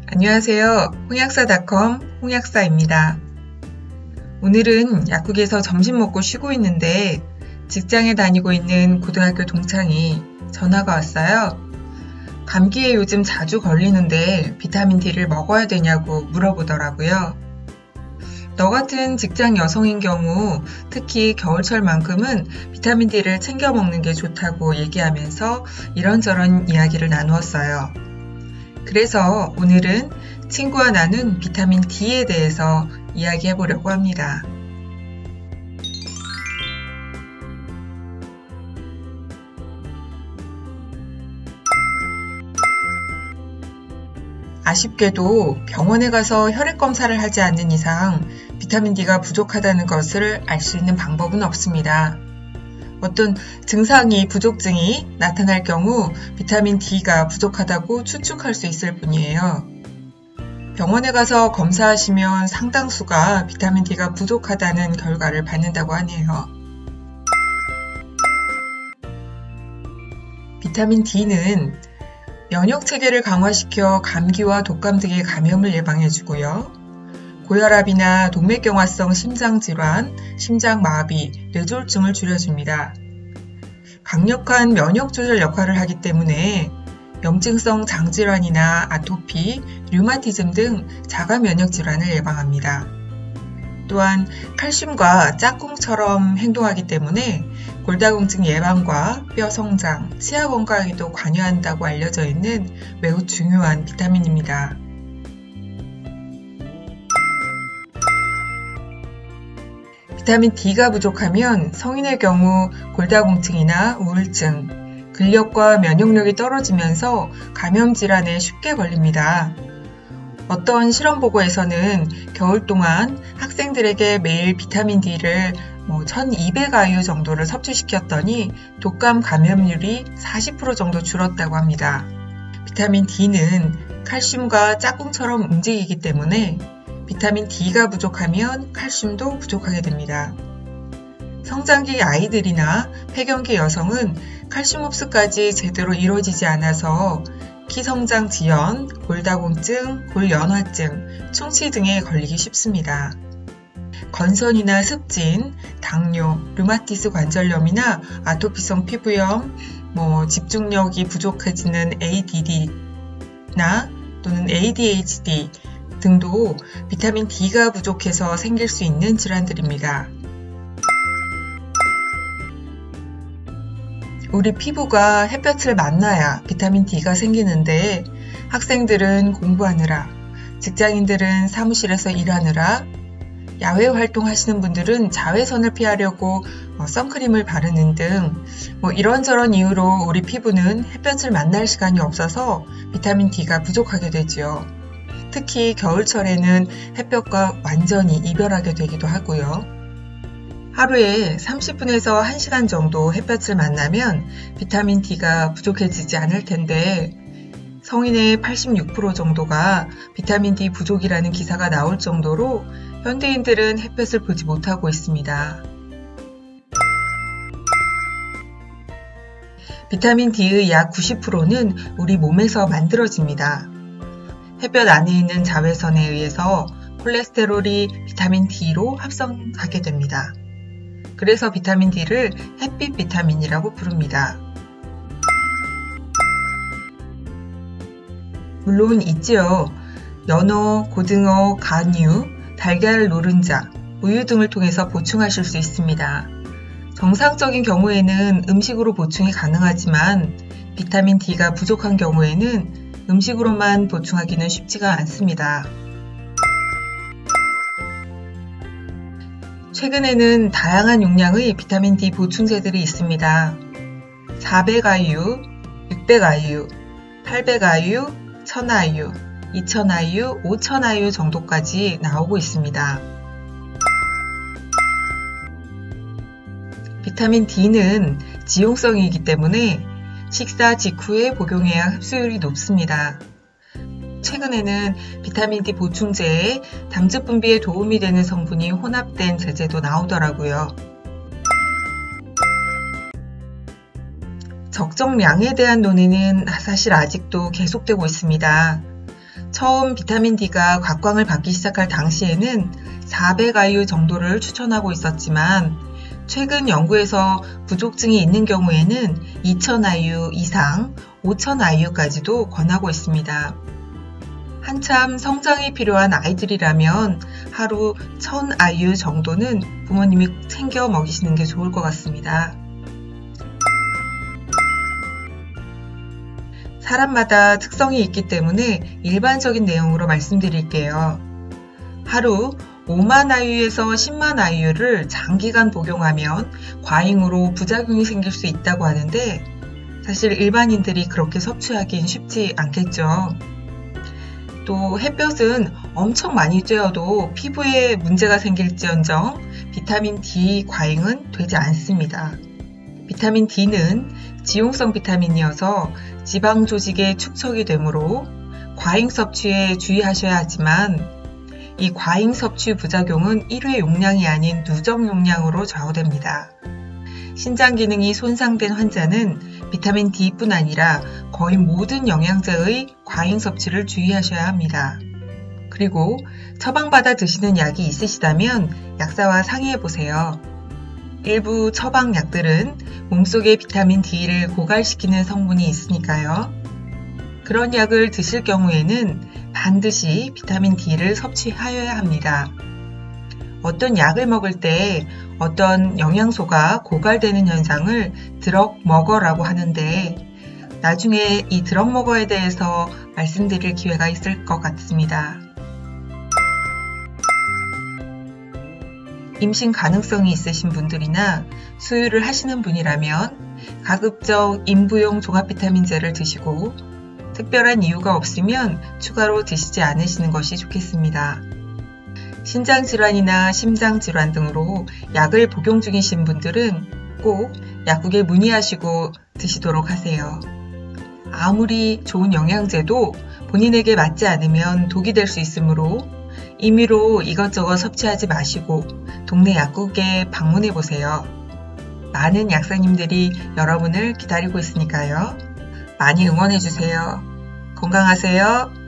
안녕하세요. 홍약사닷컴 홍약사입니다. 오늘은 약국에서 점심 먹고 쉬고 있는데 직장에 다니고 있는 고등학교 동창이 전화가 왔어요. 감기에 요즘 자주 걸리는데 비타민 D를 먹어야 되냐고 물어보더라고요. 너 같은 직장 여성인 경우 특히 겨울철만큼은 비타민 D를 챙겨 먹는 게 좋다고 얘기하면서 이런저런 이야기를 나누었어요. 그래서 오늘은 친구와 나눈 비타민 D에 대해서 이야기해 보려고 합니다. 아쉽게도 병원에 가서 혈액 검사를 하지 않는 이상 비타민 D가 부족하다는 것을 알 수 있는 방법은 없습니다. 어떤 증상이 부족증이 나타날 경우 비타민 D가 부족하다고 추측할 수 있을 뿐이에요. 병원에 가서 검사하시면 상당수가 비타민 D가 부족하다는 결과를 받는다고 하네요. 비타민 D는 면역체계를 강화시켜 감기와 독감 등의 감염을 예방해주고요. 고혈압이나 동맥경화성 심장질환, 심장마비, 뇌졸중을 줄여줍니다. 강력한 면역조절 역할을 하기 때문에 염증성 장질환이나 아토피, 류마티즘 등 자가면역질환을 예방합니다. 또한 칼슘과 짝꿍처럼 행동하기 때문에 골다공증 예방과 뼈 성장, 치아 건강에도 관여한다고 알려져 있는 매우 중요한 비타민입니다. 비타민 D가 부족하면 성인의 경우 골다공증이나 우울증, 근력과 면역력이 떨어지면서 감염 질환에 쉽게 걸립니다. 어떤 실험 보고에서는 겨울 동안 학생들에게 매일 비타민 D를 1200IU 정도를 섭취시켰더니 독감 감염률이 40% 정도 줄었다고 합니다. 비타민 D는 칼슘과 짝꿍처럼 움직이기 때문에 비타민 D가 부족하면 칼슘도 부족하게 됩니다. 성장기 아이들이나 폐경기 여성은 칼슘 흡수까지 제대로 이루어지지 않아서 키성장 지연, 골다공증, 골연화증, 충치 등에 걸리기 쉽습니다. 건선이나 습진, 당뇨, 류마티스 관절염이나 아토피성 피부염, 집중력이 부족해지는 ADD나 또는 ADHD 등도 비타민 D가 부족해서 생길 수 있는 질환들입니다. 우리 피부가 햇볕을 만나야 비타민 D가 생기는데 학생들은 공부하느라, 직장인들은 사무실에서 일하느라, 야외 활동하시는 분들은 자외선을 피하려고 선크림을 바르는 등 이런저런 이유로 우리 피부는 햇볕을 만날 시간이 없어서 비타민 D가 부족하게 되지요. 특히 겨울철에는 햇볕과 완전히 이별하게 되기도 하고요. 하루에 30분에서 1시간 정도 햇볕을 만나면 비타민 D가 부족해지지 않을 텐데 성인의 86% 정도가 비타민 D 부족이라는 기사가 나올 정도로 현대인들은 햇볕을 보지 못하고 있습니다. 비타민 D의 약 90%는 우리 몸에서 만들어집니다. 햇볕 안에 있는 자외선에 의해서 콜레스테롤이 비타민 D로 합성하게 됩니다. 그래서 비타민 D를 햇빛 비타민이라고 부릅니다. 물론 있지요. 연어, 고등어, 간유, 달걀 노른자, 우유 등을 통해서 보충하실 수 있습니다. 정상적인 경우에는 음식으로 보충이 가능하지만 비타민 D가 부족한 경우에는 음식으로만 보충하기는 쉽지가 않습니다. 최근에는 다양한 용량의 비타민 D 보충제들이 있습니다. 400IU, 600IU, 800IU, 1000IU, 2000IU, 5000IU 정도까지 나오고 있습니다. 비타민 D는 지용성이기 때문에 식사 직후에 복용해야 흡수율이 높습니다. 최근에는 비타민 D 보충제에 당즙 분비에 도움이 되는 성분이 혼합된 제제도 나오더라고요. 적정량에 대한 논의는 사실 아직도 계속되고 있습니다. 처음 비타민 D가 곽광을 받기 시작할 당시에는 400IU 정도를 추천하고 있었지만 최근 연구에서 부족증이 있는 경우에는 2000IU 이상, 5000IU까지도 권하고 있습니다. 한참 성장이 필요한 아이들이라면 하루 1000IU 정도는 부모님이 챙겨 먹이시는 게 좋을 것 같습니다. 사람마다 특성이 있기 때문에 일반적인 내용으로 말씀드릴게요. 하루 5만 IU에서 10만 IU를 장기간 복용하면 과잉으로 부작용이 생길 수 있다고 하는데 사실 일반인들이 그렇게 섭취하긴 쉽지 않겠죠. 또 햇볕은 엄청 많이 쬐어도 피부에 문제가 생길지언정 비타민 D 과잉은 되지 않습니다. 비타민 D는 지용성 비타민이어서 지방 조직에 축적이 되므로 과잉 섭취에 주의하셔야 하지만 이 과잉 섭취 부작용은 1회 용량이 아닌 누적 용량으로 좌우됩니다. 신장 기능이 손상된 환자는 비타민 D뿐 아니라 거의 모든 영양제의 과잉 섭취를 주의하셔야 합니다. 그리고 처방받아 드시는 약이 있으시다면 약사와 상의해보세요. 일부 처방약들은 몸속의 비타민 D를 고갈시키는 성분이 있으니까요. 그런 약을 드실 경우에는 반드시 비타민 D를 섭취하여야 합니다. 어떤 약을 먹을 때 어떤 영양소가 고갈되는 현상을 드럭머거라고 하는데 나중에 이 드럭머거에 대해서 말씀드릴 기회가 있을 것 같습니다. 임신 가능성이 있으신 분들이나 수유를 하시는 분이라면 가급적 인부용 종합비타민제를 드시고 특별한 이유가 없으면 추가로 드시지 않으시는 것이 좋겠습니다. 신장질환이나 심장질환 등으로 약을 복용 중이신 분들은 꼭 약국에 문의하시고 드시도록 하세요. 아무리 좋은 영양제도 본인에게 맞지 않으면 독이 될 수 있으므로 임의로 이것저것 섭취하지 마시고 동네 약국에 방문해 보세요. 많은 약사님들이 여러분을 기다리고 있으니까요. 많이 응원해 주세요. 건강하세요.